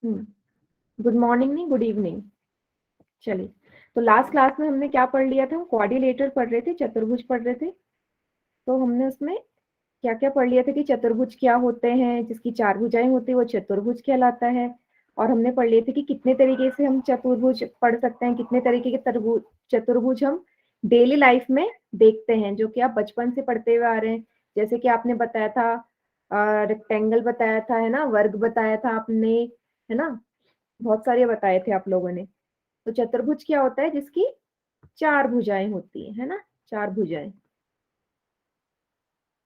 Good morning नहीं, good evening. चलिए, तो लास्ट क्लास में हमने क्या पढ़ लिया था? हम क्वाड्रिलेटरल पढ़ रहे थे, चतुर्भुज पढ़ रहे थे। तो हमने उसमें क्या क्या पढ़ लिया था कि चतुर्भुज क्या होते हैं, जिसकी चार भुजाएं होती है वो चतुर्भुज कहलाता है। और हमने पढ़ लिए थे कि कितने तरीके से हम चतुर्भुज पढ़ सकते हैं, कितने तरीके के चतुर्भुज हम डेली लाइफ में देखते हैं, जो कि आप बचपन से पढ़ते हुए आ रहे हैं। जैसे कि आपने बताया था, रेक्टेंगल बताया था, है ना, वर्ग बताया था आपने, है ना, बहुत सारे बताए थे आप लोगों ने। तो चतुर्भुज क्या होता है? जिसकी चार भुजाएं होती है ना, चार भुजाएं।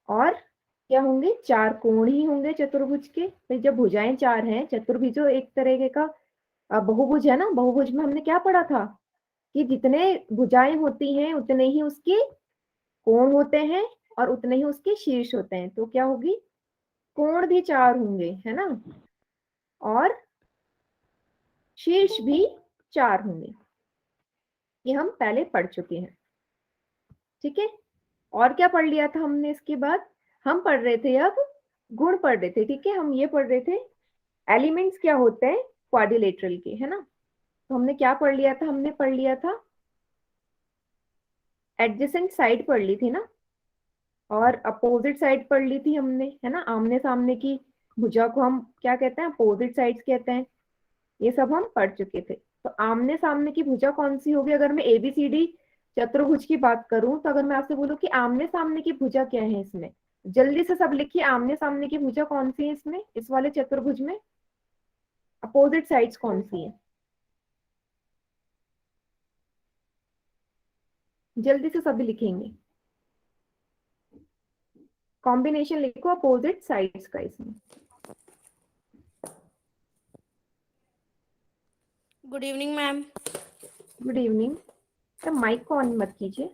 और क्या होंगे? चार कोण ही होंगे चतुर्भुज के। तो जब भुजाएं चार हैं, चतुर्भुज जो एक तरह का बहुभुज है ना। बहुभुज में हमने क्या पढ़ा था कि जितने भुजाएं होती हैं उतने ही उसके कोण होते हैं और उतने ही उसके शीर्ष होते हैं। तो क्या होगी? कोण भी चार होंगे, है ना, और शीर्ष भी चार होंगे। ये हम पहले पढ़ चुके हैं, ठीक है। और क्या पढ़ लिया था हमने इसके बाद? हम पढ़ रहे थे अब गुण पढ़ रहे थे, ठीक है। हम ये पढ़ रहे थे एलिमेंट्स क्या होते हैं क्वाड्रिलेटरल के, है ना। तो हमने क्या पढ़ लिया था? हमने पढ़ लिया था एडजेसेंट साइड पढ़ ली थी ना, और अपोजिट साइड पढ़ ली थी हमने, है ना। आमने सामने की भुजा को हम क्या कहते हैं? अपोजिट साइड्स कहते हैं। ये सब हम पढ़ चुके थे। तो आमने सामने की भुजा कौन सी होगी? अगर मैं एबीसीडी चतुर्भुज की बात करूं, तो अगर मैं आपसे बोलूं कि आमने सामने की भुजा क्या है इसमें, जल्दी से सब लिखिए। आमने सामने की भुजा कौन सी है इसमें, इस वाले चतुर्भुज में? अपोजिट साइड्स कौन सी है? जल्दी से सभी लिखेंगे। कॉम्बिनेशन लिखो अपोजिट साइड्स का इसमें। Good evening ma'am. Good evening. तो माइक को ऑन मत कीजिए,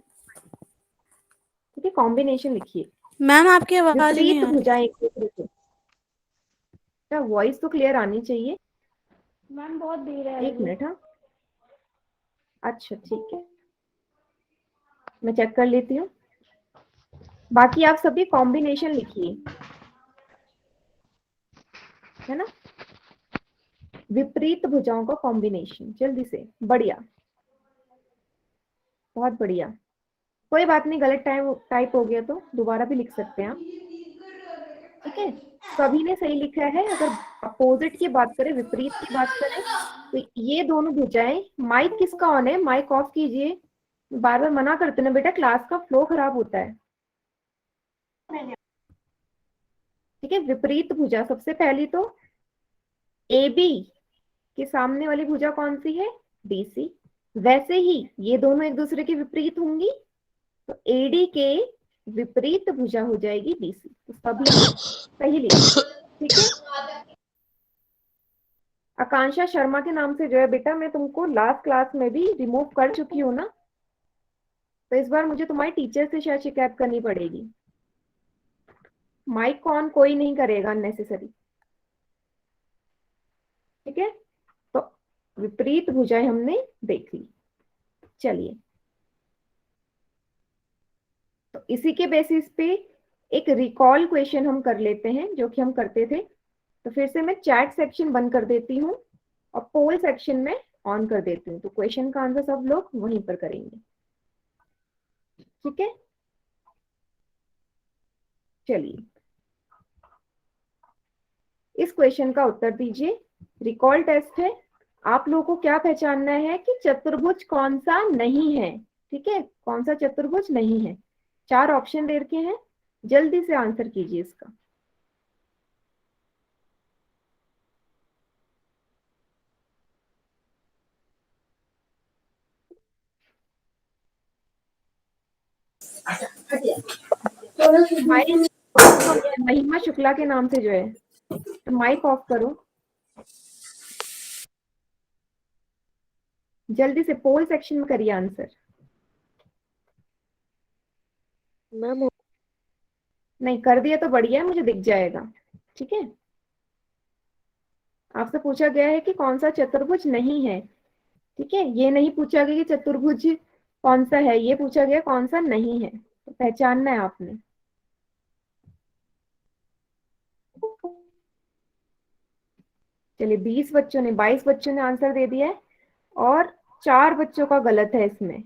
ठीक है। कॉम्बिनेशन लिखिए। मैम आपकी आवाज नहीं विपरीत आ रही। भुजाएं एक दूसरे से। क्या वॉइस तो क्लियर आनी चाहिए। मैम बहुत देर है एक अभी। मिनट, हाँ। अच्छा, ठीक है, मैं चेक कर लेती हूँ। बाकी आप सभी कॉम्बिनेशन लिखिए, है ना। विपरीत भुजाओं का कॉम्बिनेशन, जल्दी से। बढ़िया, बहुत बढ़िया। कोई बात नहीं, गलत टाइम टाइप हो गया तो दोबारा भी लिख सकते हैं आप, ठीक है। सभी ने सही लिखा है। अगर अपोजिट की बात करें, विपरीत की बात करें, तो ये दोनों भुजाएं। माइक किसका ऑन है? माइक ऑफ कीजिए। बार बार मना करते ना बेटा, क्लास का फ्लो खराब होता है, ठीक है। विपरीत भुजा सबसे पहली तो ए बी के सामने वाली भुजा कौन सी है? BC। वैसे ही ये दोनों एक दूसरे के विपरीत होंगी, तो AD के विपरीत भुजा हो जाएगी BC। तो सभी ने सही लिखा, ठीक है। आकांक्षा शर्मा के नाम से जो है बेटा, मैं तुमको लास्ट क्लास में भी रिमूव कर चुकी हूँ ना, तो इस बार मुझे तुम्हारी टीचर से शायद शिकायत करनी पड़ेगी। माइक ऑन कोई नहीं करेगा अननेसेसरी, ठीक है। तो विपरीत भुजाएं हमने देख ली। चलिए, तो इसी के बेसिस पे एक रिकॉल क्वेश्चन हम कर लेते हैं, जो कि हम करते थे। तो फिर से मैं चैट सेक्शन बंद कर देती हूँ और पोल सेक्शन में ऑन कर देती हूँ। तो क्वेश्चन का आंसर सब लोग वहीं पर करेंगे, ठीक है। चलिए, इस क्वेश्चन का उत्तर दीजिए। रिकॉल टेस्ट है। आप लोगों को क्या पहचानना है कि चतुर्भुज कौन सा नहीं है, ठीक है। कौन सा चतुर्भुज नहीं है? चार ऑप्शन दे रखे हैं, जल्दी से आंसर कीजिए इसका। माइक महिमा शुक्ला के नाम से जो है, तो माइक ऑफ करो जल्दी से। पोल सेक्शन में करिए आंसर। मैम नहीं कर दिया तो बढ़िया है, मुझे दिख जाएगा, ठीक है। आपसे पूछा गया है कि कौन सा चतुर्भुज नहीं है, ठीक है। ये नहीं पूछा गया कि चतुर्भुज कौन सा है, ये पूछा गया कौन सा नहीं है। तो पहचानना है आपने। चलिए 22 बच्चों ने आंसर दे दिया है और 4 बच्चों का गलत है इसमें।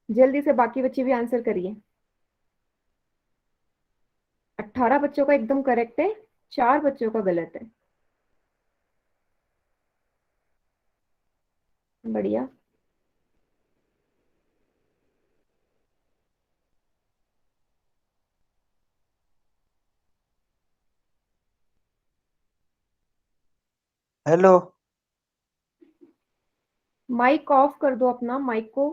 जल्दी से बाकी बच्चे भी आंसर करिए। 18 बच्चों का एकदम करेक्ट है, 4 बच्चों का गलत है। बढ़िया। हेलो। माइक ऑफ कर दो अपना, माइक को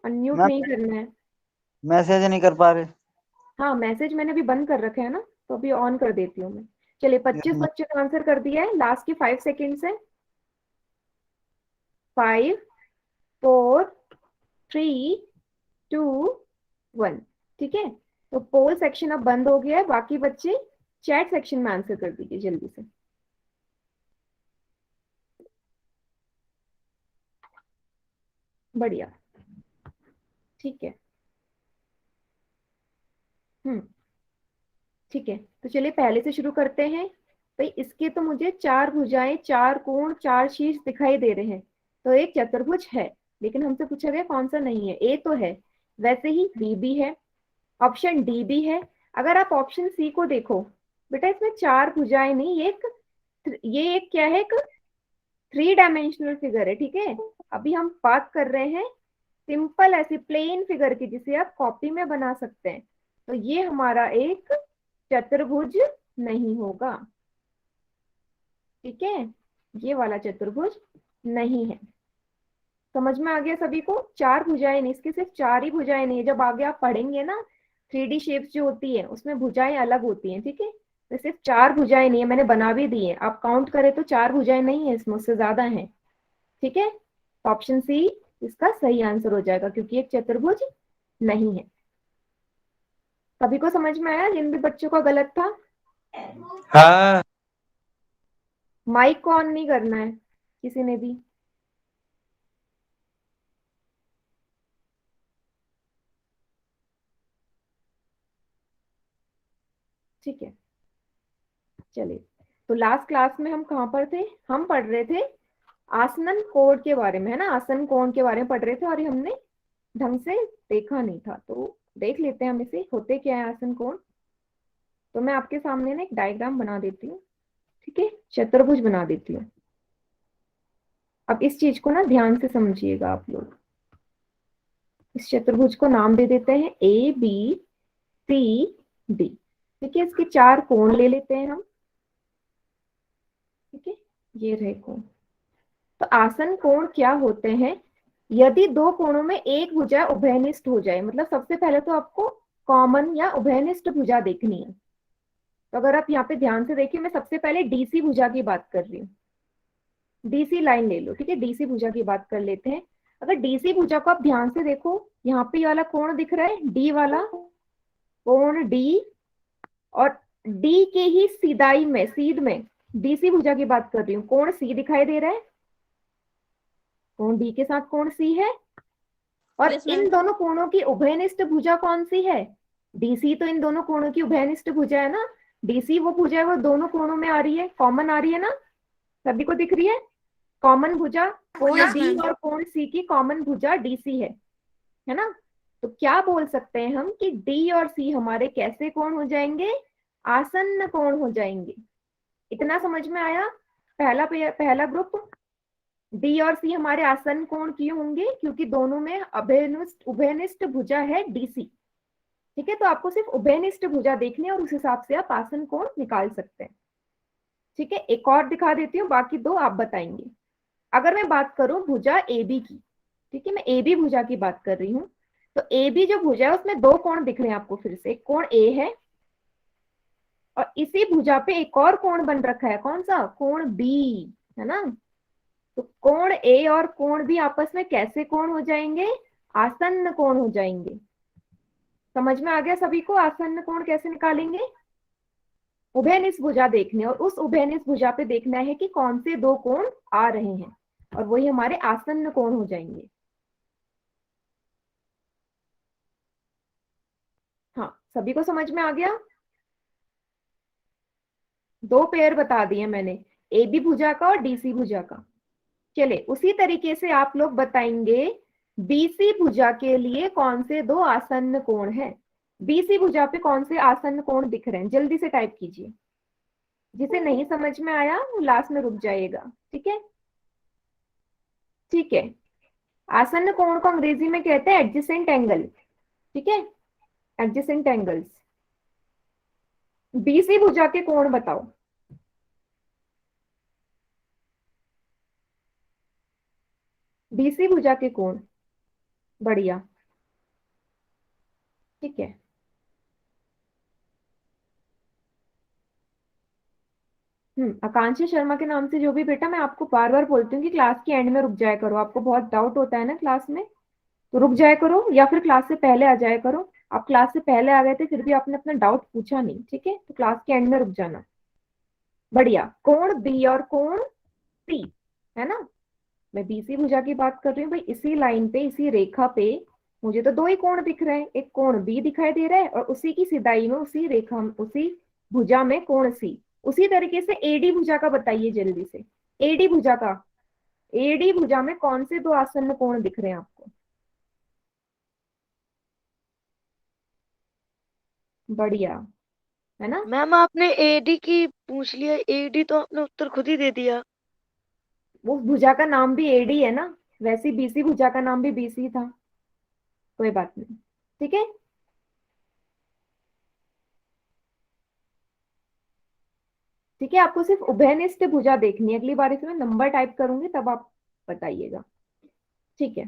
अनम्यूट मैम नहीं करना है। मैसेज नहीं कर पा रहे। हाँ, मैसेज मैंने भी बंद कर रखा है ना, तो अभी ऑन कर देती हूँ मैं। चलिए 25 मैं- बच्चों ने आंसर कर दिया है। लास्ट की 5 सेकेंड्स है। 5, 4, 3, 2, 1। ठीक है, तो पोल सेक्शन अब बंद हो गया है। बाकी बच्चे चैट सेक्शन में आंसर कर दीजिए जल्दी से। बढ़िया। ठीक है। हम्म। ठीक है, तो चलिए पहले से शुरू करते हैं। भाई इसके तो मुझे 4 भुजाएं, 4 कोण, 4 शीर्ष दिखाई दे रहे हैं, तो एक चतुर्भुज है। लेकिन हमसे पूछा गया कौन सा नहीं है। ए तो है, वैसे ही बी भी है, ऑप्शन डी भी है। अगर आप ऑप्शन सी को देखो, बेटा इसमें 4 भुजाएं नहीं, ये एक क्या है, एक 3 डायमेंशनल फिगर है। ठीक है, अभी हम बात कर रहे हैं सिंपल ऐसी प्लेन फिगर की, जिसे आप कॉपी में बना सकते हैं। तो ये हमारा एक चतुर्भुज नहीं होगा। ठीक है, ये वाला चतुर्भुज नहीं है। समझ में आ गया सभी को? 4 भुजाएं नहीं, इसके सिर्फ 4 ही भुजाएं नहीं है। जब आगे आप पढ़ेंगे ना 3D शेप्स जो होती है उसमें भुजाएं अलग होती हैं। ठीक है, तो सिर्फ 4 भुजाएं नहीं है, मैंने बना भी दी है। आप काउंट करें तो 4 भुजाएं नहीं है, इसमें उससे ज्यादा है। ठीक है, ऑप्शन सी इसका सही आंसर हो जाएगा, क्योंकि एक चतुर्भुज नहीं है। सभी को समझ में आया जिन भी बच्चों का गलत था? हाँ। माइक को ऑन नहीं करना है किसी ने भी। ठीक है, चलिए। तो लास्ट क्लास में हम कहाँ पर थे? हम पढ़ रहे थे आसनन कोण के बारे में, है ना। आसन कोण के बारे में पढ़ रहे थे और ये हमने ढंग से देखा नहीं था, तो देख लेते हैं हम इसे, होते क्या है आसन कोण। तो मैं आपके सामने ना एक डायग्राम बना देती हूँ। ठीक है, चतुर्भुज बना देती हूँ। अब इस चीज को ना ध्यान से समझिएगा आप लोग। इस चतुर्भुज को नाम दे देते हैं ए बी सी डी। ठीक है, इसके 4 कोण ले लेते हैं हम। ठीक है, ये रहे कोण। तो आसन कोण क्या होते हैं? यदि दो कोणों में एक भुजा उभयनिष्ठ हो जाए, मतलब सबसे पहले तो आपको कॉमन या उभयनिष्ठ भुजा देखनी है। तो अगर आप यहाँ पे ध्यान से देखिए, मैं सबसे पहले डीसी भुजा की बात कर रही हूँ। डीसी लाइन ले लो। ठीक है, डीसी भुजा की बात कर लेते हैं। अगर डीसी भुजा को आप ध्यान से देखो, यहाँ पे ये वाला कोण दिख रहा है, डी वाला कोण डी, और डी के ही सीधाई में, सीध में डीसी भुजा की बात कर रही हूँ, कोण सी दिखाई दे रहा है। कोण डी के साथ कोण सी है, और Yes, इन ma'am. दोनों कोणों की उभयनिष्ठ भुजा कौन सी है? डीसी तो इन दोनों कोणों की उभयनिष्ठ भुजा है ना। डीसी वो भुजा है, वो दोनों कोणों में आ रही है, कॉमन आ रही है ना, सभी को दिख रही है। कॉमन भुजा कोण Yes, डी ma'am. और कोण सी की कॉमन भुजा डीसी है ना। तो क्या बोल सकते हैं हम कि डी और सी हमारे कैसे कोण हो जाएंगे? आसन्न कोण हो जाएंगे। इतना समझ में आया? पहला ग्रुप, डी और सी हमारे आसन्न कोण क्यों होंगे? क्योंकि दोनों में उभयनिष्ठ भुजा है डीसी। ठीक है, तो आपको सिर्फ उभयनिष्ठ भुजा देखनी है और उस हिसाब से आप आसन कोण निकाल सकते हैं। ठीक है, एक और दिखा देती हूँ, बाकी 2 आप बताएंगे। अगर मैं बात करूं भुजा ए बी की, ठीक है, मैं ए बी भुजा की बात कर रही हूँ। तो ए बी जो भुजा है उसमें 2 कोण दिख रहे हैं आपको। फिर से एक कोण ए है, और इसी भुजा पे एक और कोण बन रखा है, कौन सा? कोण बी, है ना। तो कोण ए और कोण बी आपस में कैसे कोण हो जाएंगे? आसन्न कोण हो जाएंगे। समझ में आ गया सभी को आसन्न कोण कैसे निकालेंगे? उभयनिष्ठ भुजा देखने, और उस उभयनिष्ठ भुजा पे देखना है कि कौन से 2 कोण आ रहे हैं, और वही हमारे आसन्न कोण हो जाएंगे। हाँ, सभी को समझ में आ गया? दो पेयर बता दिए मैंने, ए बी भुजा का और डीसी भुजा का। चले उसी तरीके से आप लोग बताएंगे बीसी भुजा के लिए कौन से दो आसन्न कोण हैं। बीसी भुजा पे कौन से आसन्न कोण दिख रहे हैं, जल्दी से टाइप कीजिए। जिसे नहीं समझ में आया वो लास्ट में रुक जाइएगा, ठीक है? ठीक है, आसन्न कोण को अंग्रेजी में कहते हैं एडजेसेंट एंगल, ठीक है, एडजेसेंट एंगल्स। बीसी भुजा के कोण बताओ। बीसी भुजा के कोण, बढ़िया, ठीक है। आकांक्षा शर्मा के नाम से जो भी बेटा, मैं आपको बार बार बोलती हूँ कि क्लास के एंड में रुक जाया करो, आपको बहुत डाउट होता है ना क्लास में, तो रुक जाया करो या फिर क्लास से पहले आ जाया करो। आप क्लास से पहले आ गए थे फिर भी आपने अपना डाउट पूछा नहीं, ठीक है, तो क्लास के एंड में रुक जाना। बढ़िया, कोण बी और कोण सी, है ना? मैं बीसी भुजा की बात कर रही हूँ भाई, इसी लाइन पे, इसी रेखा पे मुझे तो दो ही कोण दिख रहे हैं, एक कोण बी दिखाई दे रहा है और उसी की सिदाई में, उसी रेखा में, उसी भुजा में कोण सी। उसी तरीके से एडी भुजा का बताइए जल्दी से। एडी भुजा का, एडी भुजा में कौन से दो आसन्न कोण दिख रहे हैं आपको? बढ़िया, है ना? मैम आपने एडी की पूछ लिया, एडी तो आपने उत्तर खुद ही दे दिया। वो भुजा का नाम भी एडी है ना, वैसे बीसी भुजा का नाम भी बीसी था, कोई बात नहीं, ठीक है। ठीक है, आपको सिर्फ उभयनिष्ठ भुजा देखनी है, अगली बार इसमें नंबर टाइप करूंगी तब आप बताइएगा, ठीक है।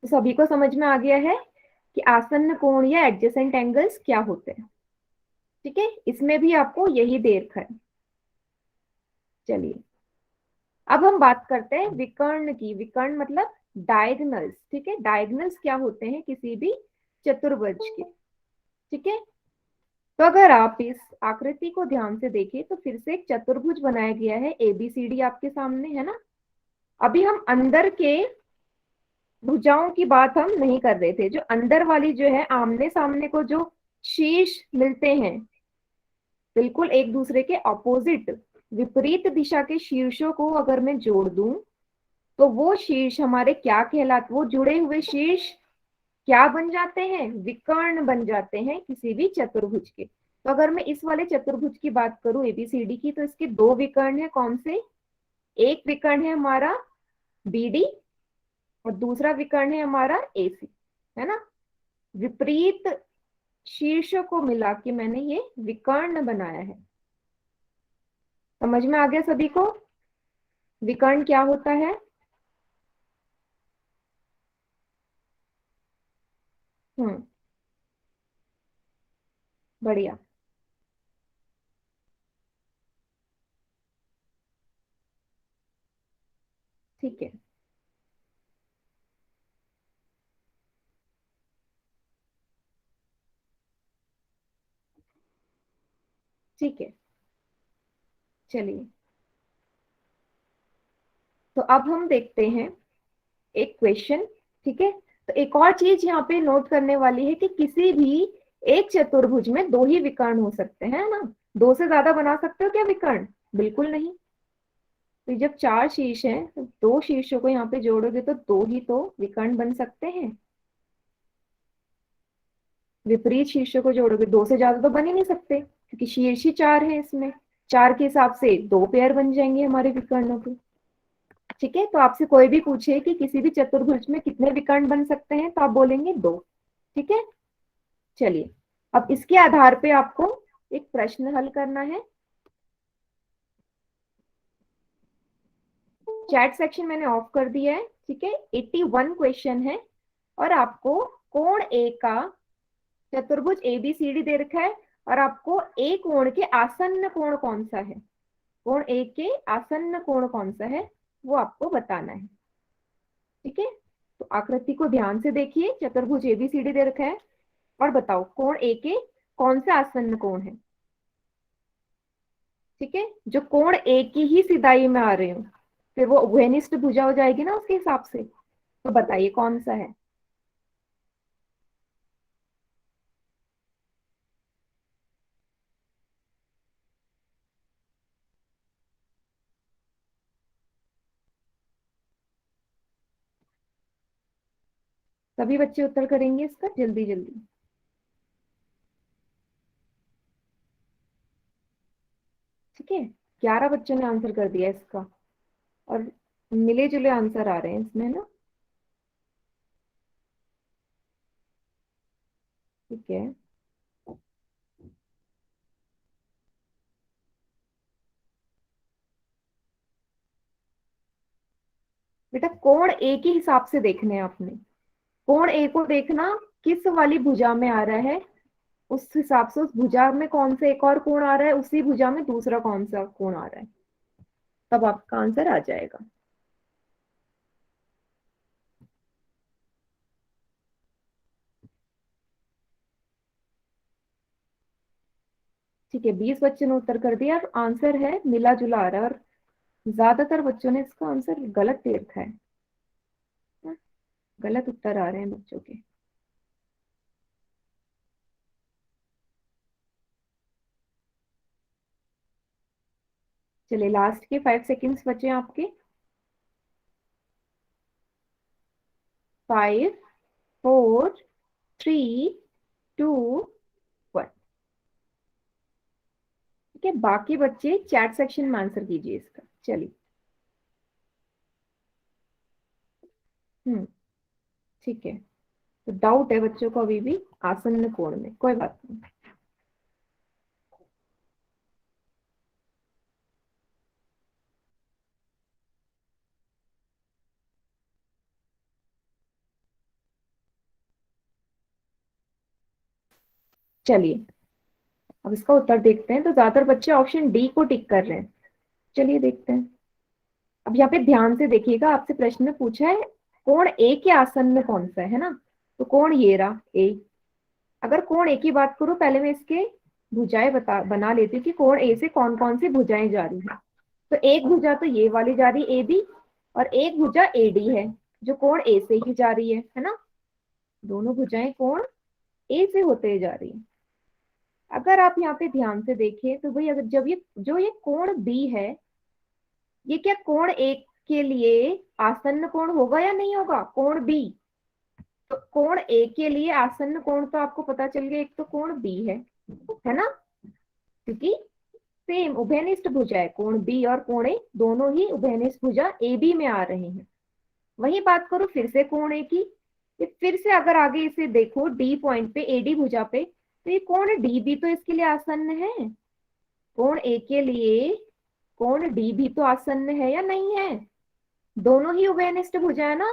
तो सभी को समझ में आ गया है कि आसन्न कोण या एडजेसेंट एंगल्स क्या होते हैं, ठीक है, इसमें भी आपको यही दे रखा है। चलिए अब हम बात करते हैं विकर्ण की। विकर्ण मतलब डायगनल्स, ठीक है, डायगनल्स क्या होते हैं किसी भी चतुर्भुज के, ठीक है। तो अगर आप इस आकृति को ध्यान से देखें तो फिर से एक चतुर्भुज बनाया गया है, एबीसीडी आपके सामने है ना। अभी हम अंदर के भुजाओं की बात हम नहीं कर रहे थे, जो अंदर वाली जो है आमने सामने को जो शीर्ष मिलते हैं, बिल्कुल एक दूसरे के ऑपोजिट, विपरीत दिशा के शीर्षों को अगर मैं जोड़ दूं तो वो शीर्ष हमारे क्या कहलाते, वो जुड़े हुए शीर्ष क्या बन जाते हैं? विकर्ण बन जाते हैं किसी भी चतुर्भुज के। तो अगर मैं इस वाले चतुर्भुज की बात करूं एबीसीडी की, तो इसके दो विकर्ण है, कौन से? एक विकर्ण है हमारा बीडी और दूसरा विकर्ण है हमारा एसी, है ना। विपरीत शीर्षों को मिला के मैंने ये विकर्ण बनाया है। समझ में आ गया सभी को विकर्ण क्या होता है? हम्म, बढ़िया, ठीक है। ठीक है, चलिए तो अब हम देखते हैं एक क्वेश्चन, ठीक है। तो एक और चीज यहाँ पे नोट करने वाली है कि किसी भी एक चतुर्भुज में दो ही विकर्ण हो सकते हैं ना। दो से ज्यादा बना सकते हो क्या विकर्ण? बिल्कुल नहीं। तो जब चार शीर्ष हैं तो दो शीर्षों को यहाँ पे जोड़ोगे तो दो ही तो विकर्ण बन सकते हैं। विपरीत शीर्षों को जोड़ोगे दो से ज्यादा तो बन ही नहीं सकते, क्योंकि शीर्ष ही चार है, इसमें चार के हिसाब से दो पेयर बन जाएंगे हमारे विकर्णों के, ठीक है। तो आपसे कोई भी पूछे कि किसी भी चतुर्भुज में कितने विकर्ण बन सकते हैं तो आप बोलेंगे दो, ठीक है। चलिए अब इसके आधार पे आपको एक प्रश्न हल करना है। चैट सेक्शन मैंने ऑफ कर दिया है, ठीक है। 81 क्वेश्चन है और आपको कोण ए का चतुर्भुज एबीसीडी दे रखा है और आपको ए कोण के आसन्न कोण कौन सा है, कोण ए के आसन्न कोण कौन सा है वो आपको बताना है, ठीक है। तो आकृति को ध्यान से देखिए, चतुर्भुज एबीसीडी दे रखा है और बताओ कोण ए के कौन से आसन्न कोण है, ठीक है। जो कोण ए की ही सिदाई में आ रहे हो फिर वो उभयनिष्ठ भुजा हो जाएगी ना उसके हिसाब से। तो बताइए कौन सा है? सभी बच्चे उत्तर करेंगे इसका जल्दी जल्दी। ठीक है, 11 बच्चों ने आंसर कर दिया इसका, और मिले जुले आंसर आ रहे हैं इसमें ना। ठीक है, बेटा कोण ए के हिसाब से देखने हैं आपने। कोण ए को देखना किस वाली भुजा में आ रहा है, उस हिसाब से उस भुजा में कौन सा एक और कोण आ रहा है, उसी भुजा में दूसरा कौन सा कोण आ रहा है, तब आपका आंसर आ जाएगा। ठीक है, 20 बच्चों ने उत्तर कर दिया, आंसर है मिला जुला आ रहा है, और ज्यादातर बच्चों ने इसका आंसर गलत दे रखा है। गलत उत्तर आ रहे हैं बच्चों के। चलिए, लास्ट के 5 सेकेंड्स बचे हैं आपके। 5, 4, 3, 2, 1। ठीक है, बाकी बच्चे चैट सेक्शन में आंसर कीजिए इसका। चलिए। हम्म, ठीक है, तो डाउट है बच्चों को अभी भी आसन्न कोण में, कोई बात नहीं। चलिए, अब इसका उत्तर देखते हैं। तो ज्यादातर बच्चे ऑप्शन डी को टिक कर रहे हैं। चलिए देखते हैं। अब यहाँ पे ध्यान से देखिएगा, आपसे प्रश्न में पूछा है कोण ए के आसन्न कौन सा है ना। तो कोण ये रहा ए। अगर कोण ए की बात करूं, पहले मैं इसके भुजाएं बना लेती हूँ कि कोण ए से कौन कौन सी भुजाएं जा रही है। तो एक भुजा तो ये वाली जा रही ए बी, और एक भुजा ए डी है जो कोण ए से ही जा रही है ना। दोनों भुजाएं कोण ए से होते जा रही है। अगर आप यहाँ पे ध्यान से देखें तो भाई, अगर जब ये कोण बी है, ये क्या कोण ए के लिए आसन्न कोण होगा या नहीं होगा, कोण बी। तो कोण ए के लिए आसन्न कोण तो आपको पता चल गया, एक तो कोण बी है ना, क्योंकि सेम उभयनिष्ठ भुजा है। कोण बी और कोण ए दोनों ही उभयनिष्ठ भुजा ए बी में आ रहे हैं। वही बात करो फिर से कोण ए की, फिर से अगर आगे इसे देखो डी पॉइंट पे, एडी भुजा पे, तो ये कोण डी भी तो इसके लिए आसन्न है। कोण ए के लिए कोण डी भी तो आसन्न है या नहीं है, दोनों ही उभयनिष्ठ भुजा है ना,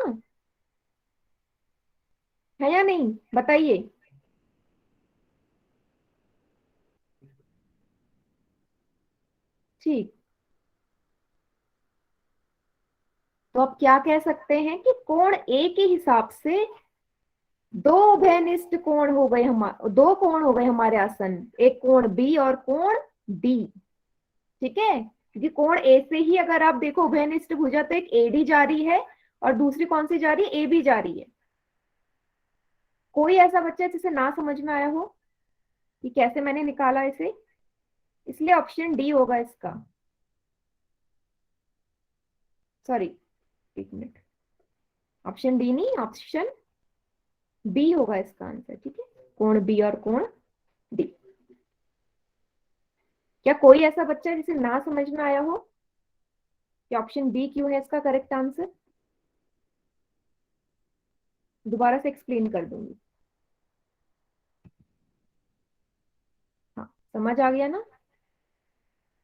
है या नहीं, बताइए। ठीक, तो अब क्या कह सकते हैं कि कोण ए के हिसाब से दो उभयनिष्ठ कोण हो गए, दो कोण हो गए हमारे आसन्न, एक कोण बी और कोण डी। ठीक है, क्योंकि कोण ए से ही अगर आप देखो उभयनिष्ठ भुजा, तो एक एडी जा रही है और दूसरी कौन सी जा रही है, ए बी जा रही है। कोई ऐसा बच्चा जिसे ना समझ में आया हो कि कैसे मैंने निकाला इसे, इसलिए ऑप्शन डी होगा इसका। सॉरी, एक मिनट, ऑप्शन डी नहीं, ऑप्शन बी होगा इसका आंसर। ठीक है, कोण बी और कोण डी। क्या कोई ऐसा बच्चा है जिसे ना समझ में आया हो कि ऑप्शन बी क्यों है इसका करेक्ट आंसर? दोबारा से एक्सप्लेन कर दूंगी। हाँ, समझ आ गया ना।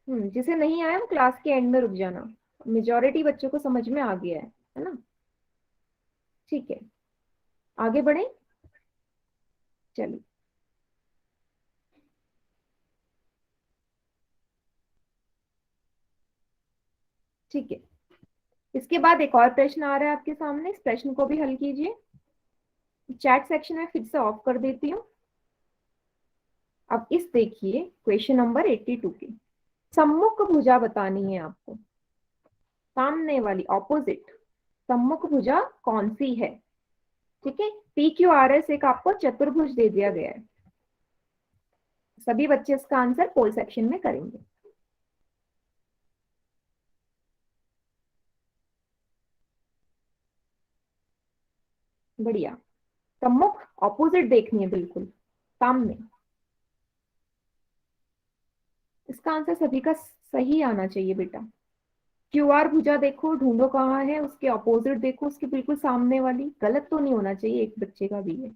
जिसे नहीं आया वो क्लास के एंड में रुक जाना, मेजोरिटी बच्चों को समझ में आ गया है ना। ठीक है, आगे बढ़े। चलिए, ठीक है, इसके बाद एक और प्रश्न आ रहा है आपके सामने, इस प्रश्न को भी हल कीजिए। चैट सेक्शन में फिर से ऑफ कर देती हूँ। अब इस देखिए क्वेश्चन नंबर 82 की सम्मुख भुजा बतानी है आपको, सामने वाली ऑपोजिट सम्मुख भुजा कौन सी है। ठीक है, पी क्यू आर एस एक आपको चतुर्भुज दे दिया गया है। सभी बच्चे इसका आंसर पोल सेक्शन में करेंगे। बढ़िया, सम्मुख ऑपोजिट देखनी है, बिल्कुल सामने। इसका आंसर सभी का सही आना चाहिए बेटा। क्यूआर भुजा देखो, ढूंढो कहाँ है, उसके ऑपोजिट देखो, उसके बिल्कुल सामने वाली। गलत तो नहीं होना चाहिए, एक बच्चे का भी है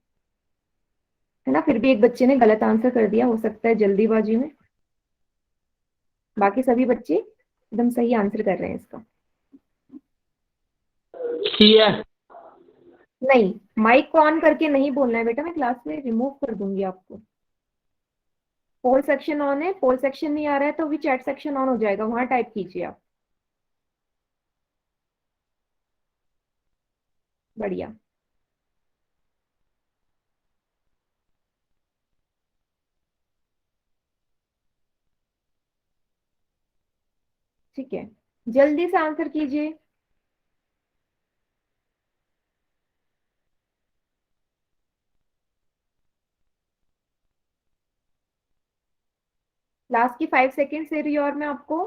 ना। फिर भी एक बच्चे ने गलत आंसर कर दिया, हो सकता है जल्दीबाजी में। बाकी सभी बच्चे एकदम सही आंसर कर रहे हैं इसका। नहीं, माइक को ऑन करके नहीं बोलना है बेटा, मैं क्लास में रिमूव कर दूंगी आपको। पोल सेक्शन ऑन है, पोल सेक्शन नहीं आ रहा है तो भी चैट सेक्शन ऑन हो जाएगा, वहां टाइप कीजिए आप। बढ़िया। ठीक है, जल्दी से आंसर कीजिए। लास्ट की 5 सेकेंड दे रही हूँ और मैं आपको।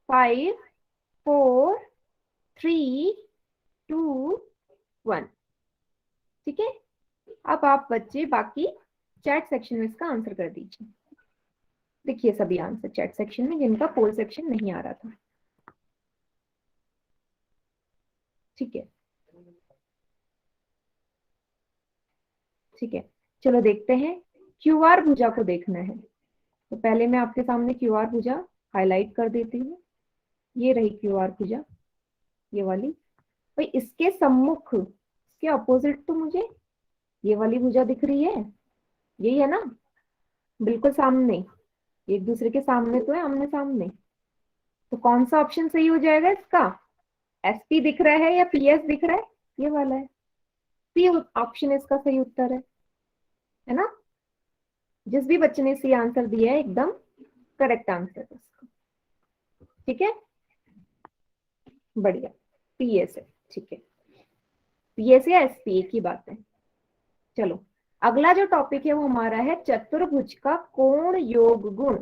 5 4 3 2 1। ठीक है, अब आप बच्चे बाकी चैट सेक्शन में इसका आंसर कर दीजिए। देखिए सभी आंसर चैट सेक्शन में जिनका पोल सेक्शन नहीं आ रहा था। ठीक है, ठीक है, चलो देखते हैं। क्यूआर भुजा को देखना है, तो पहले मैं आपके सामने क्यूआर भुजा हाईलाइट कर देती हूँ। ये रही क्यूआर भुजा, ये वाली। भाई इसके सम्मुख, इसके अपोजिट तो मुझे ये वाली भुजा दिख रही है, यही है ना, बिल्कुल सामने, एक दूसरे के सामने तो है, आमने सामने। तो कौन सा ऑप्शन सही हो जाएगा इसका? एसपी दिख रहा है या पीएस दिख रहा है? ये वाला है, सी ऑप्शन इसका सही उत्तर है ना। जिस भी बच्चे ने सी आंसर दिया है एकदम करेक्ट आंसर है उसका। ठीक है, बढ़िया, पीएस है। ठीक है, पीएस या एसपी एक ही बात है। चलो अगला जो टॉपिक है वो हमारा है चतुर्भुज का कोण योग गुण,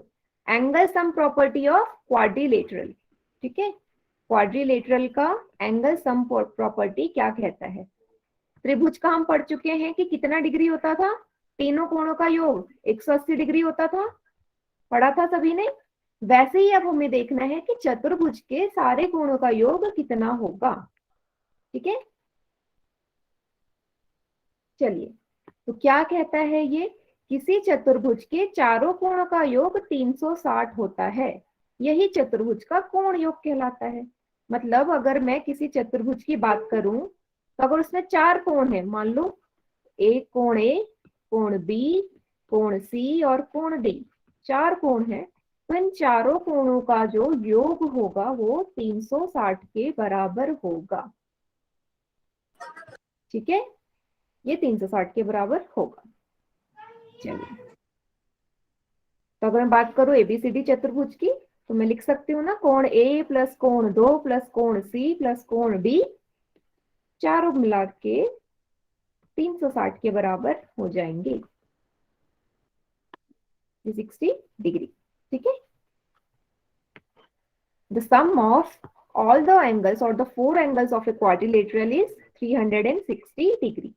angle sum property of quadrilateral. ठीक है, क्वाड्रिलेटरल का एंगल सम प्रॉपर्टी क्या कहता है? त्रिभुज का हम पढ़ चुके हैं कि कितना डिग्री होता था, तीनों कोणों का योग 180 डिग्री होता था, पढ़ा था सभी ने। वैसे ही अब हमें देखना है कि चतुर्भुज के सारे कोणों का योग कितना होगा। ठीक है, चलिए, तो क्या कहता है ये? किसी चतुर्भुज के चारों कोणों का योग 360 होता है, यही चतुर्भुज का कोण योग कहलाता है। मतलब अगर मैं किसी चतुर्भुज की बात करूं, तो अगर उसमें 4 कोण है, मान लो एक कोण ए, कोण बी, कोण सी और कोण डी, 4 कोण है, तो इन चारों कोणों का जो योग होगा वो 360 के बराबर होगा। ठीक है, ये 360 के बराबर होगा। चलिए, तो अगर मैं बात करूं एबीसीडी चतुर्भुज की, तो मैं लिख सकती हूँ ना, कोण ए प्लस कोण 2 प्लस कोण सी प्लस कोण डी, चारों मिला के 360 के बराबर हो जाएंगे, 360 डिग्री। ठीक है, the sum of all the angles or the 4 angles of a quadrilateral is 360 degree.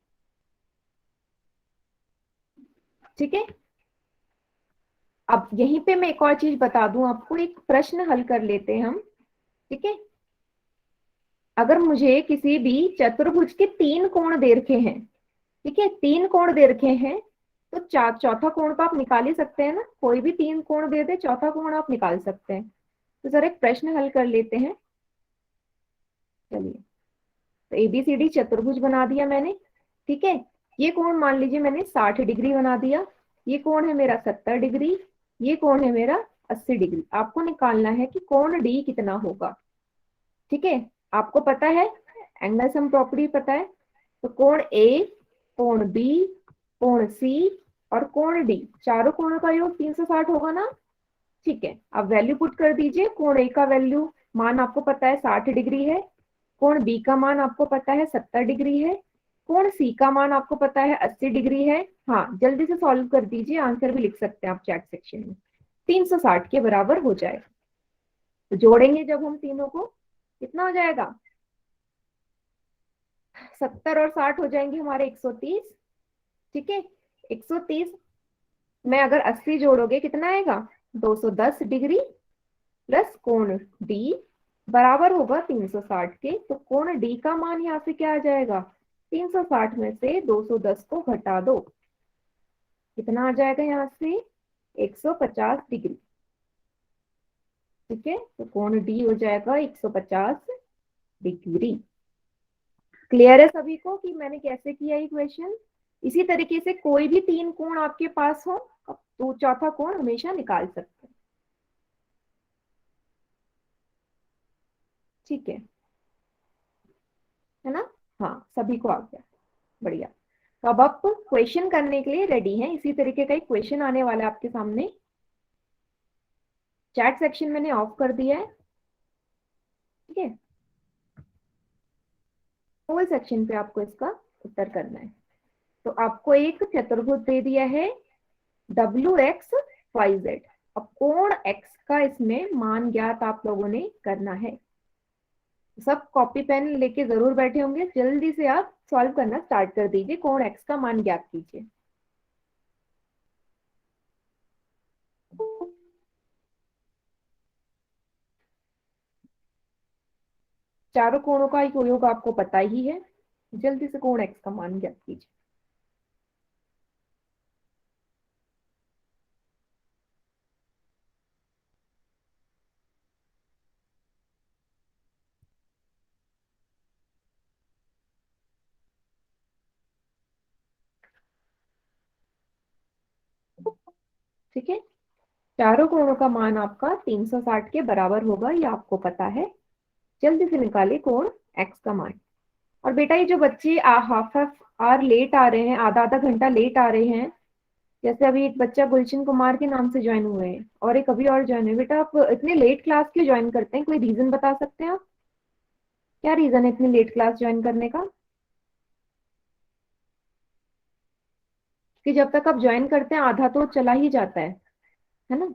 ठीक है, अब यहीं पे मैं एक और चीज बता दूं आपको, एक प्रश्न हल कर लेते हैं हम। ठीक है, अगर मुझे किसी भी चतुर्भुज के 3 कोण दे रखे हैं, ठीक है, 3 कोण दे रखे हैं, तो चौथा कोण तो आप निकाल ही सकते हैं ना, कोई भी 3 कोण दे दे, चौथा कोण आप निकाल सकते हैं। तो जरा एक प्रश्न हल कर लेते हैं। चलिए, तो एबीसीडी चतुर्भुज बना दिया मैंने। ठीक है, ये कोण मान लीजिए मैंने 60 डिग्री बना दिया, ये कोण है मेरा 70 डिग्री, ये कोण है मेरा 80 डिग्री। आपको निकालना है कि कोण डी कितना होगा। ठीक है, आपको पता है एंगल सम प्रॉपर्टी पता है, तो कोण ए, कोण बी, कोण सी और कोण डी, चारों कोणों का योग 360 होगा ना। ठीक है, अब वैल्यू पुट कर दीजिए। कोण ए का वैल्यू मान आपको पता है 60 डिग्री है, कोण बी का मान आपको पता है 70 डिग्री है, कोण सी का मान आपको पता है 80 डिग्री है। हाँ, जल्दी से सॉल्व कर दीजिए, आंसर भी लिख सकते हैं आप चैट सेक्शन में। 360 के बराबर हो जाएगा। तो जोड़ेंगे जब हम तीनों को, कितना हो जाएगा? 70 और 60 हो जाएंगे हमारे 130। ठीक है, 130 में अगर 80 जोड़ोगे कितना आएगा, 210 डिग्री प्लस कोण डी बराबर होगा 360 के। तो कोण डी का मान यहाँ से क्या आ जाएगा, 360 में से 210 को घटा दो, कितना आ जाएगा यहाँ से, 150 डिग्री। ठीक है, तो कोण डी हो जाएगा 150 डिग्री। क्लियर है सभी को कि मैंने कैसे किया ये क्वेश्चन। इसी तरीके से कोई भी 3 कोण आपके पास हो तो चौथा कोण हमेशा निकाल सकते हैं। ठीक है ना। हाँ, सभी को आ गया, बढ़िया। तो अब आप क्वेश्चन करने के लिए रेडी हैं। इसी तरीके का एक क्वेश्चन आने वाला है आपके सामने। चैट सेक्शन मैंने ऑफ कर दिया है। ठीक है, होल सेक्शन पे आपको इसका उत्तर करना है। तो आपको एक चतुर्भुज दे दिया है WXYZ। अब कोण x का इसमें मान ज्ञात आप लोगों ने करना है। सब कॉपी पेन लेके जरूर बैठे होंगे, जल्दी से आप सॉल्व करना स्टार्ट कर दीजिए। कोण x का मान ज्ञात कीजिए। चारों कोणों का योग आपको पता ही है, जल्दी से कोण x का मान ज्ञात कीजिए। ठीक है, चारों कोणों का मान आपका 360 के बराबर होगा, ये आपको पता है। जल्दी से निकालिए कोण x का मान। और बेटा ये जो बच्चे हाफ आवर लेट आ रहे हैं, आधा आधा घंटा लेट आ रहे हैं, जैसे अभी एक बच्चा गुलशन कुमार के नाम से ज्वाइन हुए हैं और एक अभी और ज्वाइन हुए, बेटा आप इतने लेट क्लास क्यों ज्वाइन करते हैं, कोई रीजन बता सकते हैं आप, क्या रीजन है इतनी लेट क्लास ज्वाइन करने का। कि जब तक आप ज्वाइन करते हैं आधा तो चला ही जाता है ना।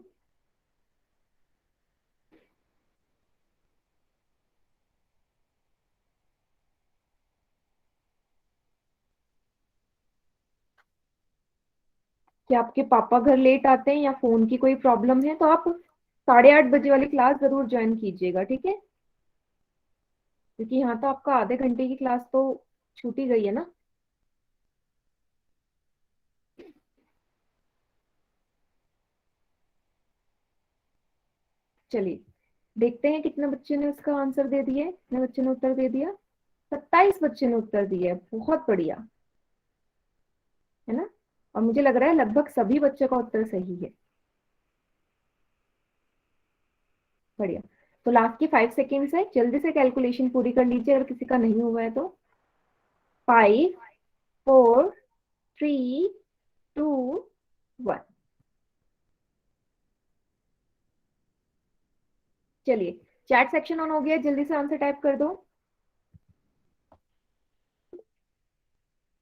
कि आपके पापा घर लेट आते हैं या फोन की कोई प्रॉब्लम है, तो आप 8:30 बजे वाली क्लास जरूर ज्वाइन कीजिएगा। ठीक है, क्योंकि यहाँ तो आपका आधे घंटे की क्लास तो छूट ही गई है ना। चलिए देखते हैं कितने बच्चे ने इसका आंसर दे दिया है, कितने बच्चे ने उत्तर दे दिया। 27 बच्चे ने उत्तर दिया है, बहुत बढ़िया है ना। और मुझे लग रहा है लगभग सभी बच्चों का उत्तर सही है। बढ़िया। तो लास्ट की 5 सेकेंड्स है, जल्दी से कैलकुलेशन पूरी कर लीजिए अगर किसी का नहीं हुआ है तो। 5 4 3 2 1। चलिए चैट सेक्शन ऑन हो गया, जल्दी से आंसर टाइप कर दो।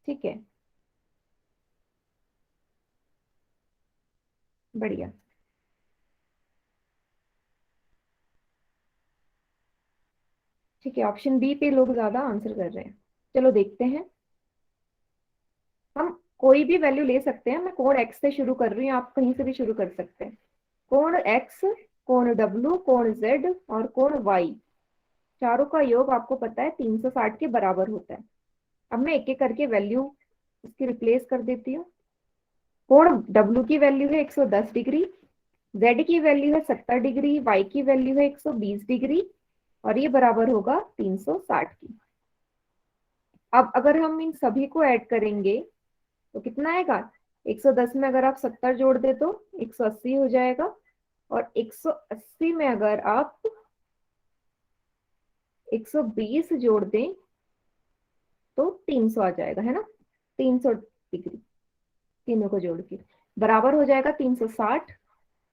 ठीक है, बढ़िया। ठीक है, ऑप्शन बी पे लोग ज्यादा आंसर कर रहे हैं। चलो देखते हैं, हम कोई भी वैल्यू ले सकते हैं। मैं कोण x से शुरू कर रही हूँ, आप कहीं से भी शुरू कर सकते हैं। कोण x, कोण w, कोण z और कोण y, चारों का योग आपको पता है 360 के बराबर होता है। अब मैं एक एक करके वैल्यू इसकी रिप्लेस कर देती हूँ। कोण w की वैल्यू है 110 डिग्री, z की वैल्यू है 70 डिग्री, y की वैल्यू है 120 डिग्री और ये बराबर होगा 360 की। अब अगर हम इन सभी को ऐड करेंगे तो कितना आएगा, 110 में अगर आप 70 जोड़ दे तो 180 हो जाएगा, और 180 में अगर आप 120 जोड़ दें तो 300 आ जाएगा, है ना। 300 डिग्री तीनों को जोड़ के बराबर हो जाएगा 360।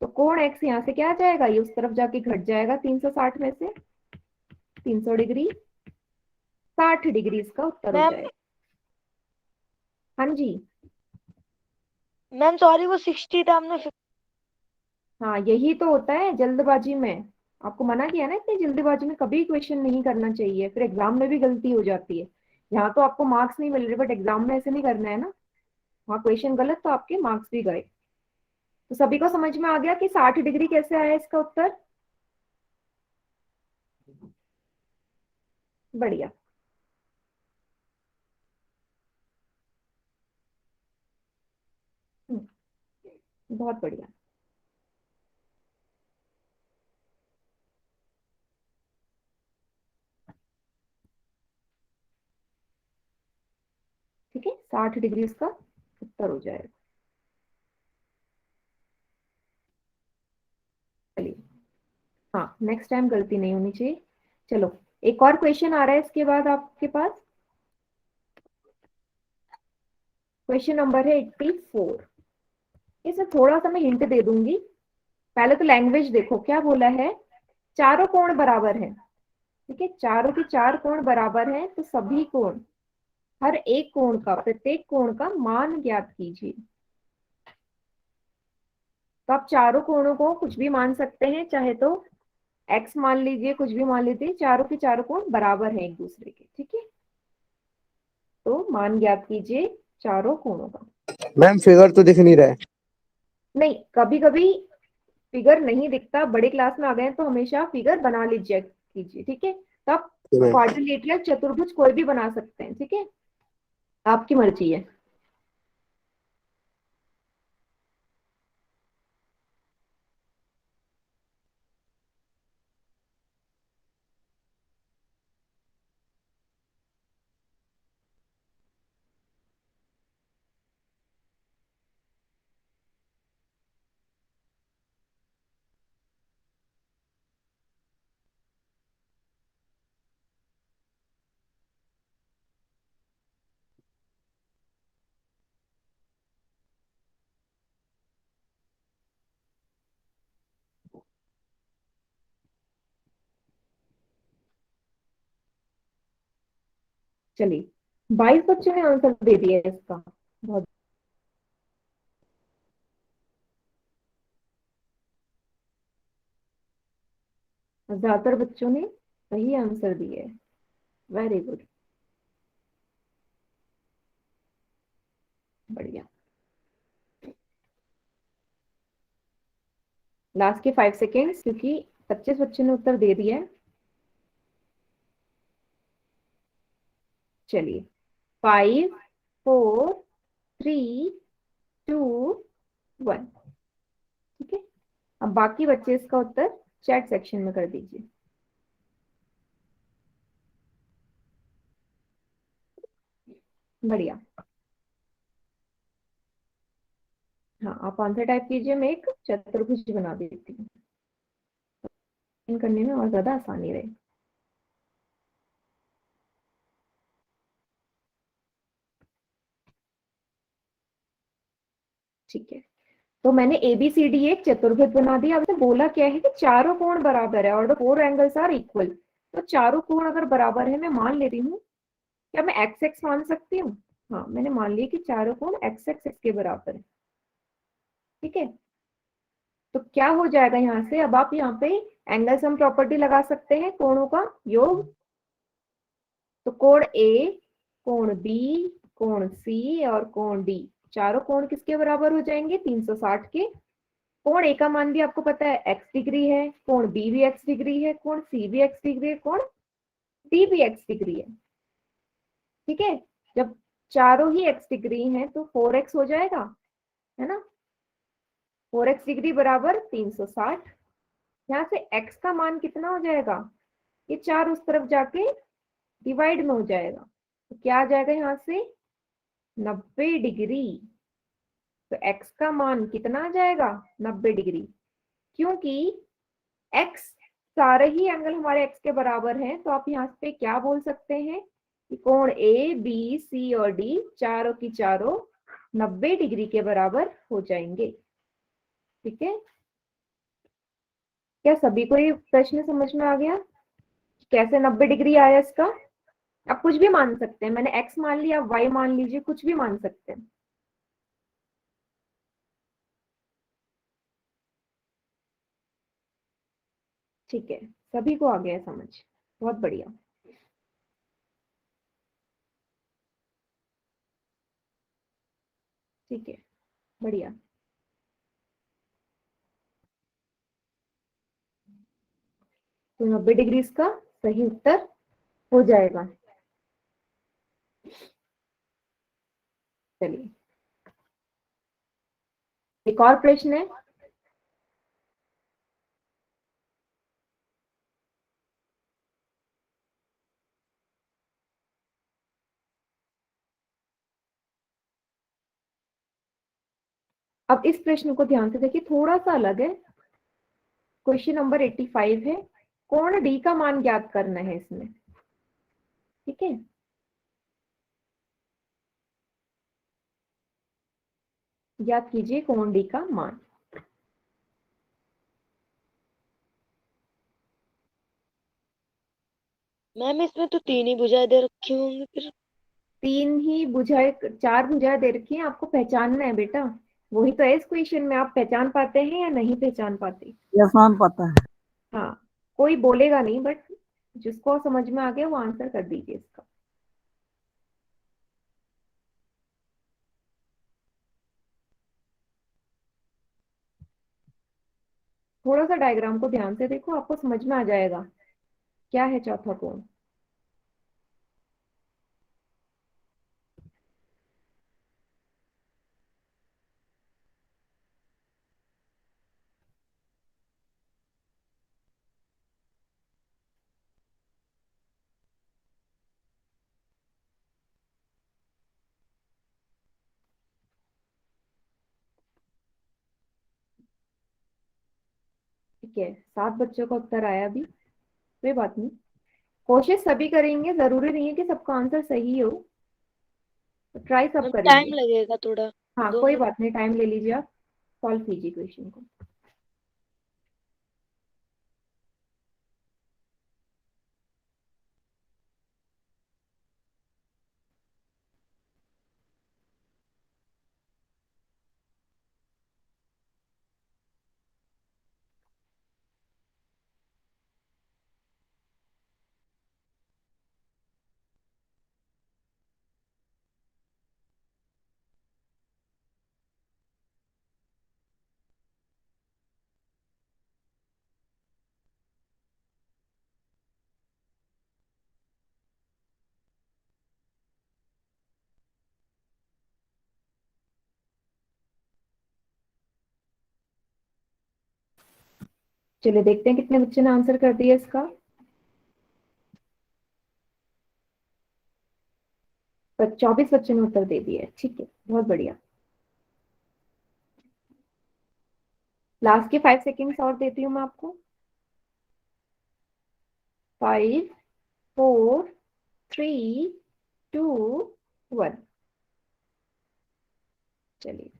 तो कोण x यहाँ से क्या आ जाएगा, ये उस तरफ जाके घट जाएगा 360 में से 300 डिग्री, 60 डिग्री इसका उत्तर हो जाएगा। हाँ जी मैम सॉरी, वो 60 था, हमने हाँ, यही तो होता है जल्दबाजी में। आपको मना किया ना, इतनी जल्दबाजी में कभी क्वेश्चन नहीं करना चाहिए, फिर एग्जाम में भी गलती हो जाती है। यहाँ तो आपको मार्क्स नहीं मिल रहे, बट एग्जाम में ऐसे नहीं करना है ना। वहाँ क्वेश्चन गलत तो आपके मार्क्स भी गए। तो सभी को समझ में आ गया कि 60 डिग्री कैसे आया इसका उत्तर? बढ़िया। हम्म, बहुत बढ़िया। ठीक है, 60 डिग्री इसका उत्तर हो जाएगा। चलिए, हाँ नेक्स्ट टाइम गलती नहीं होनी चाहिए। चलो, एक और क्वेश्चन आ रहा है इसके बाद आपके पास। क्वेश्चन नंबर है 84। इसमें थोड़ा सा मैं हिंट दे दूंगी। पहले तो लैंग्वेज देखो क्या बोला है। चारों कोण बराबर है। ठीक है, चारों के चार कोण बराबर हैं, तो सभी कोण, हर एक कोण का, प्रत्येक कोण का मान ज्ञात कीजिए। तो आप चारों कोणों को कुछ भी मान सकते हैं, चाहे तो एक्स मान लीजिए, कुछ भी मान लीजिए, चारों के चारों कोण बराबर हैं एक दूसरे के। ठीक है, तो मान ज्ञात कीजिए चारों कोणों का। मैम फिगर तो दिख नहीं रहा है। नहीं, कभी कभी फिगर नहीं दिखता, बड़े क्लास में आ गए हैं तो हमेशा फिगर बना लीजिए कीजिए। ठीक है, तो आप तो मैम क्वाड्रिलेटरल चतुर्भुज कोई भी बना सकते हैं। ठीक है, आपकी मर्जी है। चलिए, 22 बच्चों ने आंसर दे दिया है इसका। बहुत ज्यादातर बच्चों ने सही आंसर दिए है। वेरी गुड, बढ़िया। लास्ट के 5 सेकेंड्स, क्योंकि 25 बच्चों ने उत्तर दे दिया है। चलिए, 5, 4, 3, 2, 1। ठीक है, अब बाकी बच्चे इसका उत्तर चैट सेक्शन में कर दीजिए। बढ़िया। हाँ, आप आंसर टाइप कीजिए, मैं एक चतुर्भुज बना देती हूँ, इन करने में और ज्यादा आसानी रहे। ठीक है, तो मैंने ABCD एक चतुर्भुज बना दिया। अब इसने बोला क्या है कि चारों कोण बराबर है, और the four angles are equal. तो चारों कोण अगर बराबर है, मैं मान ले रही हूँ, क्या मैं एक्स एक्स मान सकती हूँ? हाँ, मैंने मान लिया कि चारों कोण एक्स एक्स एक्स के बराबर है। ठीक है, तो क्या हो जाएगा यहाँ से? अब आप यहाँ पे एंगल सम प्रॉपर्टी लगा सकते हैं, कोणों का योग। तो कोण ए, कोण बी, कोण सी और कोण डी, चारों कोण किसके बराबर हो जाएंगे? 360 के। कोण ए का मान भी आपको पता है एक्स डिग्री है, कोण बी भी एक्स डिग्री है, कोण सी भी एक्स डिग्री है, कोण डी भी एक्स डिग्री है। ठीक है, जब चारों ही एक्स डिग्री हैं तो 4x हो जाएगा, है ना। 4x डिग्री बराबर 360। यहाँ से x का मान कितना हो जाएगा? ये चार उस तरफ जाके डिवाइड में हो जाएगा, तो क्या आ जाएगा यहाँ से? 90 डिग्री। तो x का मान कितना आ जाएगा? 90 डिग्री। क्योंकि x, सारे ही एंगल हमारे x के बराबर हैं, तो आप यहाँ पे क्या बोल सकते हैं कि कोण ए बी सी और डी चारों की चारों 90 डिग्री के बराबर हो जाएंगे। ठीक है, क्या सभी को ये प्रश्न समझ में आ गया? कैसे 90 डिग्री आया इसका? आप कुछ भी मान सकते हैं, मैंने x मान लिया, y मान लीजिए, कुछ भी मान सकते हैं। ठीक है, सभी को आ गया समझ, बहुत बढ़िया। ठीक है, बढ़िया। तो 90 डिग्री का सही उत्तर हो जाएगा। चलिए, एक और प्रश्न है। अब इस प्रश्न को ध्यान से देखिए, थोड़ा सा अलग है। क्वेश्चन नंबर 85 है, कोण डी का मान ज्ञात करना है इसमें। ठीक है, ज्ञात कीजिए कोण डी का मान। मैम इसमें तो 3 ही भुजाएं दे रखी होंगी फिर। 3 ही भुजाएं, 4 भुजाएं दे रखी हैं, आपको पहचानना है बेटा। वही तो है इस क्वेश्चन में, आप पहचान पाते हैं या नहीं पहचान पाते। यस मैम पता है। हाँ, कोई बोलेगा नहीं, बट जिसको समझ में आ गया वो आंसर कर दीजिए इसका। थोड़ा सा डायग्राम को ध्यान से देखो, आपको समझ में आ जाएगा क्या है चौथा कोण। ठीक है, 7 बच्चों का उत्तर आया अभी, कोई बात नहीं। कोशिश सभी करेंगे, जरूरी नहीं है कि सबका आंसर सही हो, तो ट्राई सब मैम करेंगे। टाइम लगेगा थोड़ा, हाँ, 2 कोई मिनट। बात नहीं, टाइम ले लीजिए आप, सॉल्व कीजिए क्वेश्चन को। चलिए देखते हैं कितने बच्चे ने आंसर कर दिया इसका। तो 24 बच्चों ने उत्तर दे दिया है, ठीक है, बहुत बढ़िया। लास्ट के 5 सेकेंड्स और देती हूँ मैं आपको। 5, 4, 3, 2, 1। चलिए,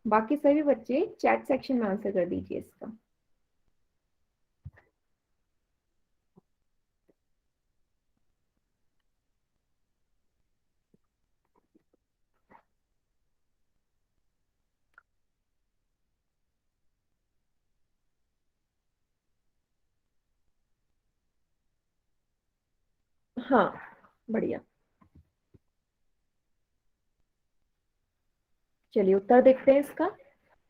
बाकी सभी बच्चे चैट सेक्शन में आंसर कर दीजिए इसका। हाँ, बढ़िया। चलिए उत्तर देखते हैं इसका।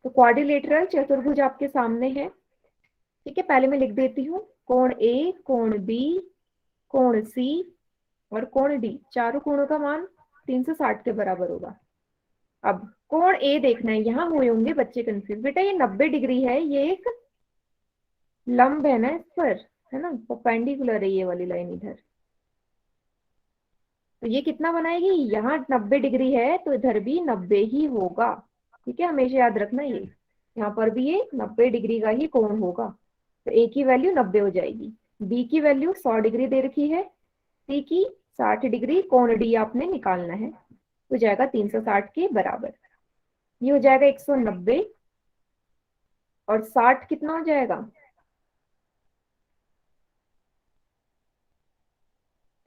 तो क्वाड्रिलेटरल चतुर्भुज आपके सामने है। ठीक है, पहले मैं लिख देती हूँ, कोण ए, कोण बी, कोण सी और कोण डी, चारों कोणों का मान 360 के बराबर होगा। अब कोण ए देखना है, यहाँ हुए होंगे बच्चे कंफ्यूज। बेटा ये 90 डिग्री है, ये एक लंब है ना इस पर, है ना, परपेंडिकुलर है ये वाली लाइन इधर। तो ये कितना बनाएगी, यहाँ 90 डिग्री है तो इधर भी 90 ही होगा। ठीक है, हमेशा याद रखना ये, यहाँ पर भी ये 90 डिग्री का ही कोण होगा। तो ए की वैल्यू 90 हो जाएगी, बी की वैल्यू 100 डिग्री दे रखी है, सी की 60 डिग्री, कोण डी आपने निकालना है, हो जाएगा 360 के बराबर। ये हो जाएगा 190 और 60 कितना हो जाएगा।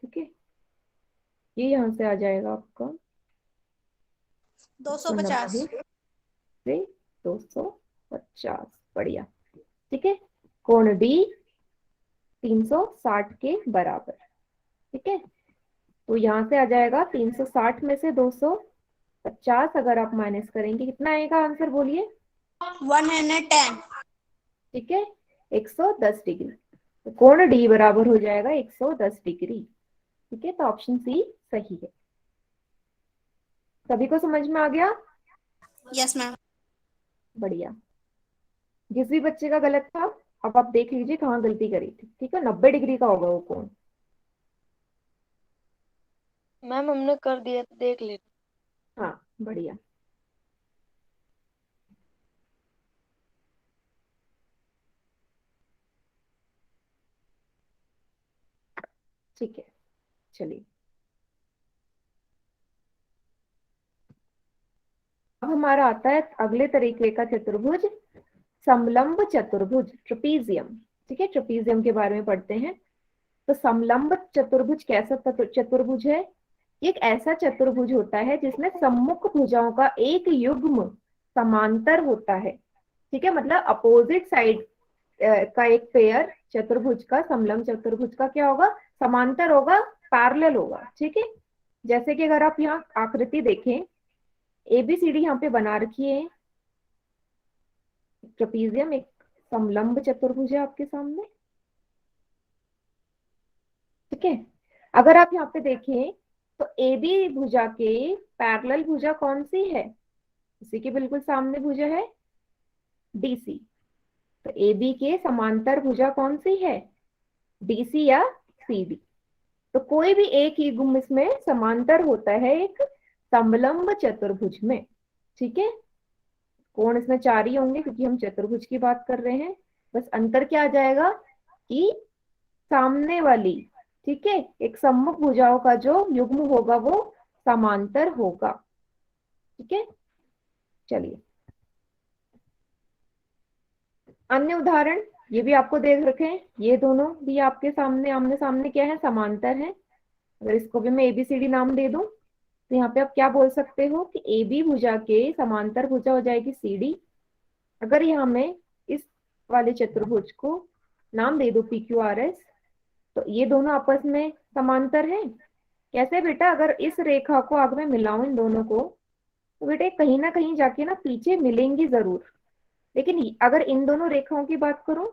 ठीक है, ये यहाँ से आ जाएगा आपका 250। से 250। बढ़िया, ठीक है, कोण डी 360 के बराबर। ठीक है, तो यहाँ से आ जाएगा 360 में से 200 50 अगर आप माइनस करेंगे कितना आएगा आंसर बोलिए? 110. ठीक है, 110 डिग्री। तो कोण डी बराबर हो जाएगा 110 डिग्री। ठीक है, तो ऑप्शन सी सही है। सभी को समझ में आ गया? Yes, ma'am. बढ़िया। जिस भी बच्चे का गलत था अब आप देख लीजिए कहाँ गलती करी थी। ठीक है, 90 डिग्री का होगा वो कोण। मैम हमने कर दिया, देख ले। हाँ, बढ़िया। ठीक है, चलिए अब हमारा आता है अगले तरीके का चतुर्भुज, समलंब चतुर्भुज, ट्रपीजियम। ठीक है, ट्रपीजियम के बारे में पढ़ते हैं। तो समलंब चतुर्भुज कैसा चतुर्भुज है? एक ऐसा चतुर्भुज होता है जिसमें सम्मुख भुजाओं का एक युग्म समांतर होता है। ठीक है, मतलब अपोजिट साइड का एक पेयर चतुर्भुज का, समलंब चतुर्भुज का क्या होगा? समांतर होगा, पैरेलल होगा। ठीक है, जैसे कि अगर आप यहाँ आकृति देखें, एबीसीडी यहाँ पे बना रखी है। ट्रपीजियम एक समलंब चतुर्भुज है आपके सामने। ठीक है, अगर आप यहाँ पे देखें तो एबी भुजा के पैरेलल भुजा कौन सी है? इसी के बिल्कुल सामने भुजा है डीसी। तो एबी के समांतर भुजा कौन सी है? डीसी या सीडी। तो कोई भी एक युग्म इसमें समांतर होता है एक समलंब चतुर्भुज में। ठीक है, कोण इसमें 4 ही होंगे क्योंकि हम चतुर्भुज की बात कर रहे हैं। बस अंतर क्या आ जाएगा कि सामने वाली, ठीक है, एक सम्मुख भुजाओं का जो युग्म होगा वो समांतर होगा। ठीक है, चलिए अन्य उदाहरण ये भी आपको देख रखे हैं। ये दोनों भी आपके सामने आमने सामने क्या है? समांतर है। अगर इसको भी मैं एबीसीडी नाम दे दूं तो यहाँ पे आप क्या बोल सकते हो कि एबी भुजा के समांतर भुजा हो जाएगी सीडी। अगर यहाँ मैं इस वाले चतुर्भुज को नाम दे दूं पीक्यूआरएस, तो ये दोनों आपस में समांतर हैं। कैसे बेटा? अगर इस रेखा को आगे मैं मिलाऊं इन दोनों को तो बेटे कहीं ना कहीं जाके ना पीछे मिलेंगी जरूर, लेकिन अगर इन दोनों रेखाओं की बात करूं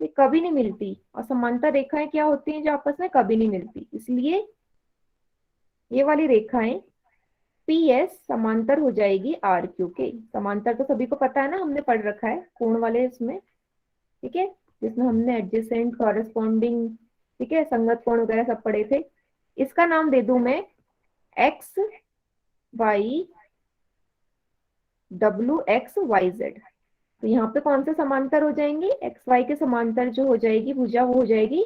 तो कभी नहीं मिलती। और समांतर रेखाएं क्या होती हैं जो आपस में कभी नहीं मिलती, इसलिए ये वाली रेखाएं पी एस समांतर हो जाएगी आर क्यू के। समांतर तो सभी को पता है ना, हमने पढ़ रखा है कोण वाले इसमें। ठीक है, जिसमें हमने एडजेसेंट, कॉरेस्पॉन्डिंग, ठीक है, संगत कोण वगैरह सब पढ़े थे। इसका नाम दे दूं मैं X Y W X Y Z. तो यहाँ पे कौन से समांतर हो जाएंगे? एक्स वाई के समांतर जो हो जाएगी भुजा वो हो जाएगी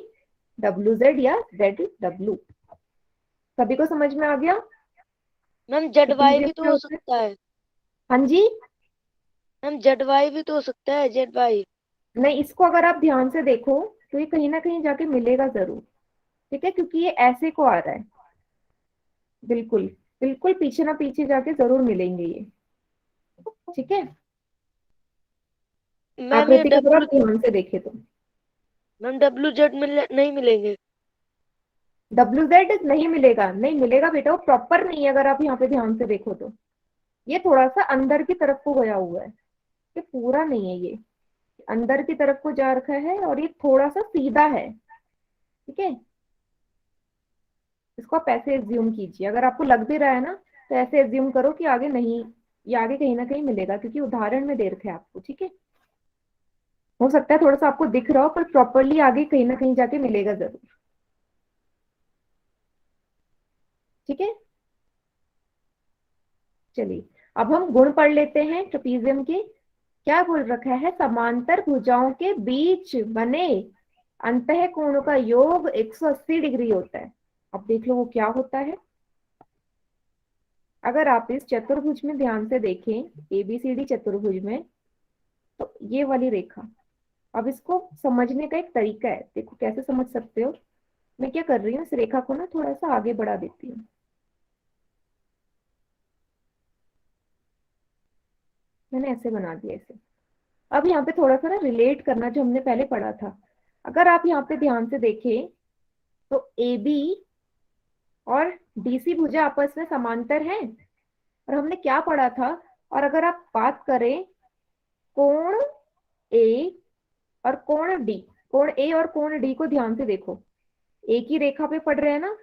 डब्ल्यू जेड या जेड डब्ल्यू। सभी को समझ में आ गया? मैम जेड वाई भी तो हो होता है? सकता है। हाँ जी, मैम जेड वाई भी तो हो सकता है, जेड वाई। नहीं, इसको अगर आप ध्यान से देखो तो ये कहीं ना कहीं जाके मिलेगा जरूर। ठीक है, क्योंकि ये ऐसे को आ रहा है, बिल्कुल बिल्कुल पीछे ना पीछे जाके जरूर मिलेंगे ये। ठीक है, मैम ये आकृति को अगर आप ध्यान से देखे तो डब्ल्यू जेड नहीं मिलेंगे। डब्ल्यू जेड नहीं मिलेगा, नहीं मिलेगा बेटा, वो प्रॉपर नहीं है। अगर आप यहाँ पे ध्यान से देखो तो ये थोड़ा सा अंदर की तरफ को गया हुआ है, ये पूरा नहीं है, ये अंदर की तरफ को जा रखा है और ये थोड़ा सा सीधा है। ठीक है, इसको आप ऐसे एज्यूम कीजिए। अगर आपको लग भी रहा है ना तो ऐसे एज्यूम करो कि आगे नहीं, ये आगे कहीं ना कहीं मिलेगा क्योंकि उदाहरण में दे रखा है आपको। ठीक है, हो सकता है थोड़ा सा आपको दिख रहा हो पर प्रॉपरली आगे कहीं ना कहीं जाके मिलेगा जरूर। ठीक है, चलिए अब हम गुण पढ़ लेते हैं ट्रपीजियम के। क्या बोल रखा है? समांतर भुजाओं के बीच बने अंतः कोणों का योग 180 डिग्री होता है। अब देख लो वो क्या होता है। अगर आप इस चतुर्भुज में ध्यान से देखें, एबीसीडी चतुर्भुज में, तो ये वाली रेखा, अब इसको समझने का एक तरीका है, देखो कैसे समझ सकते हो। मैं क्या कर रही हूँ, इस रेखा को ना थोड़ा सा आगे बढ़ा देती हूँ। मैंने ऐसे बना दिया इसे। अब यहाँ पे थोड़ा सा ना रिलेट करना जो हमने पहले पढ़ा था। अगर आप यहाँ पे ध्यान से देखें तो ए बी और डीसी भुजा आपस में समांतर हैं। और हमने क्या पढ़ा था। और अगर आप बात करें कोण ए और कोण डी, कोण ए और कोण डी को ध्यान से देखो, एक ही रेखा पे पढ़ रहे हैं ना,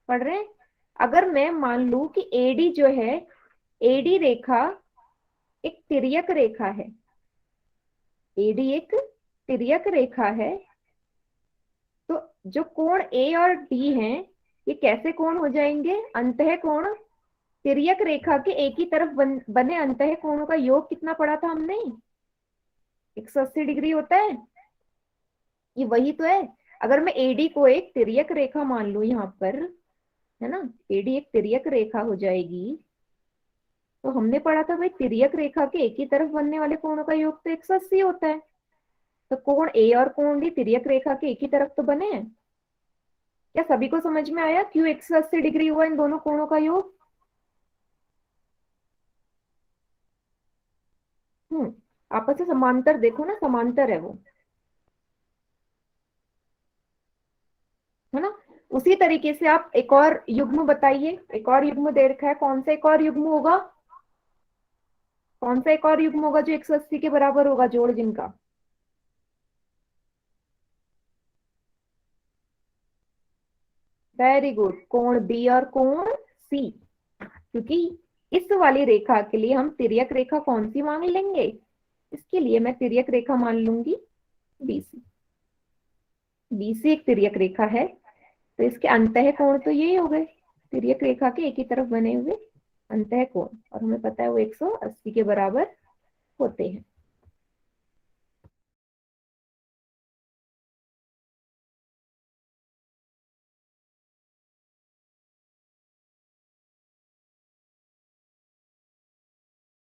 पढ़ रहे हैं। अगर मैं मान लूं कि एडी जो है, एडी रेखा एक तिर्यक रेखा है, एडी एक तिर्यक रेखा है, तो जो कोण ए और डी हैं ये कैसे कोण हो जाएंगे, अंतः कोण। तिर्यक रेखा के एक ही तरफ बने अंतः कोणों का योग कितना पढ़ा था हमने, 180 डिग्री होता है, ये वही तो है। अगर मैं एडी को एक तिर्यक रेखा मान लूं यहाँ पर, है ना, एडी एक तिर्यक रेखा हो जाएगी, तो हमने पढ़ा था भाई तिर्यक रेखा के एक ही तरफ बनने वाले कोणों का योग तो 180 होता है। तो कोण ए और कोण डी तिर्यक रेखा के एक ही तरफ तो बने हैं। क्या सभी को समझ में आया क्यों 180 डिग्री हुआ इन दोनों कोणों का योग? आपस में समांतर देखो ना, समांतर है वो, है ना। उसी तरीके से आप एक और युग्म बताइए, एक और युग्म दे रखा है, कौन सा एक और युग्म होगा, कौन सा एक और युग्म होगा जो 180 के बराबर होगा, जोड़ जिनका। वेरी गुड, कोण बी और कोण सी, क्योंकि इस वाली रेखा के लिए हम तिर्यक रेखा कौन सी मान लेंगे, इसके लिए मैं तिर्यक रेखा मान लूंगी बीसी। बीसी एक तिर्यक रेखा है, तो इसके अंतः कोण तो यही हो गए, तिर्यक रेखा के एक ही तरफ बने हुए अंतः कोण, और हमें पता है वो 180 के बराबर होते हैं।